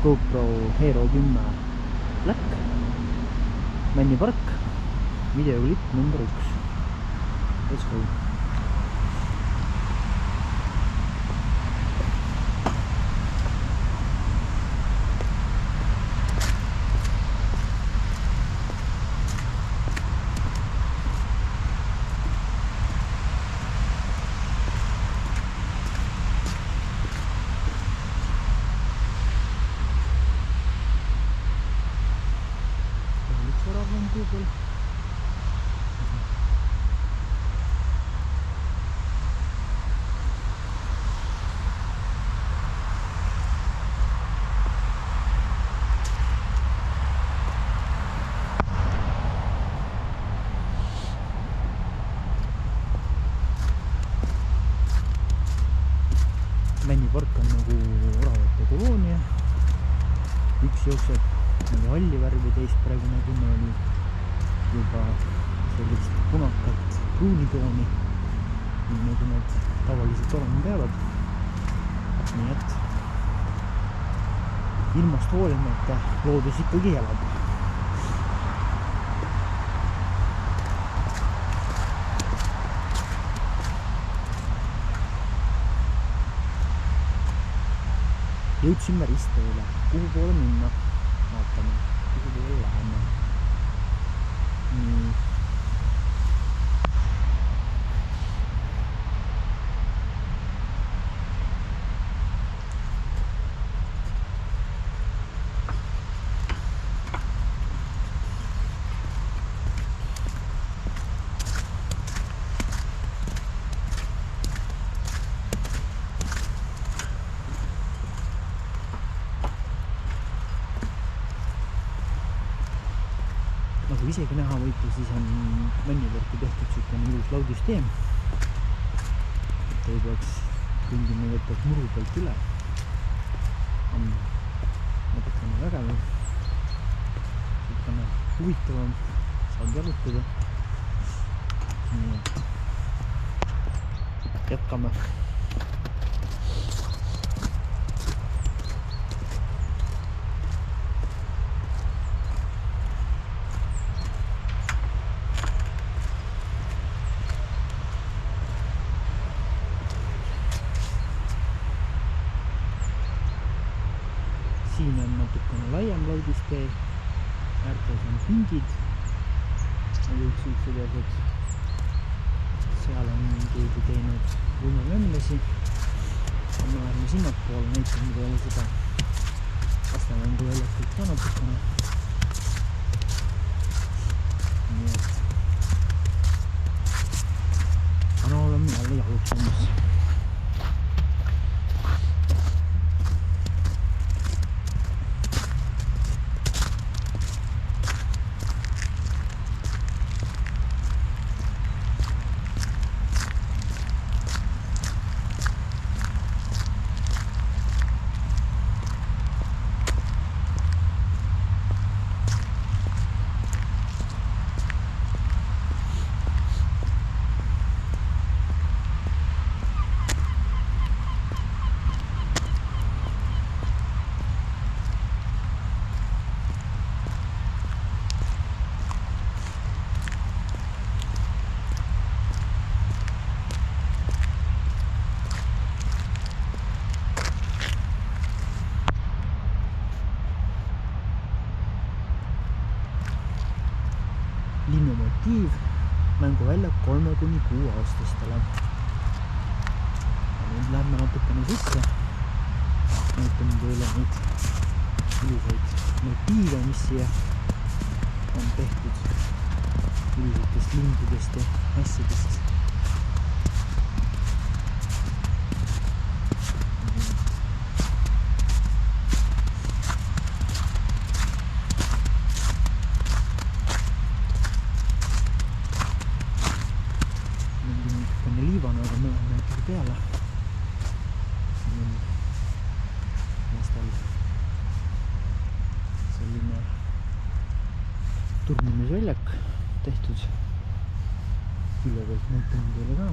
GoPro Hero 10 Black, Männipark, videoklipp number 1. Let's go. Google. Männipark on nagu oravate koloonia. Üks jookseb nagu halli värvi, teist praegu nagu oli juba sellist punakat pruunitooni, nii nagu need tavaliselt olema peavad. Nii et ilmast hoolimata loodus ikkagi elab. Jõudsime ristteele, kuhu poole minna, vaatame, kuhu poole läheme. Nii. Nagu isegi näha võite, siis on Männiparki tehtud selline ilus laudisüsteem, et ei peaks kõndima võtad muru pealt üle. On natukene vägev, selline huvitavam, saab jalutada. Nii et jätkame. Siin on natukene laiem laudistee, äärtes on pingid, nagu üks edased. Seal on keegi teinud lumememmesi. Me läheme sinnapoole, näitame peale seda Vastamängu väljakut ka natukene. Nii et aga oleme jälle jalutsamas. Linnumotiiv, mänguväljak 3–6 aastastele. Nüüd lähme natukene sisse. Näitame teile neid ilusaid motiive, mis siia on tehtud ilusatest lindudest ja asjadest. Liivane, aga me oleme ikkagi peale. Siin on vastal selline turnimisväljak tehtud. Üle pealt näitan teile ka.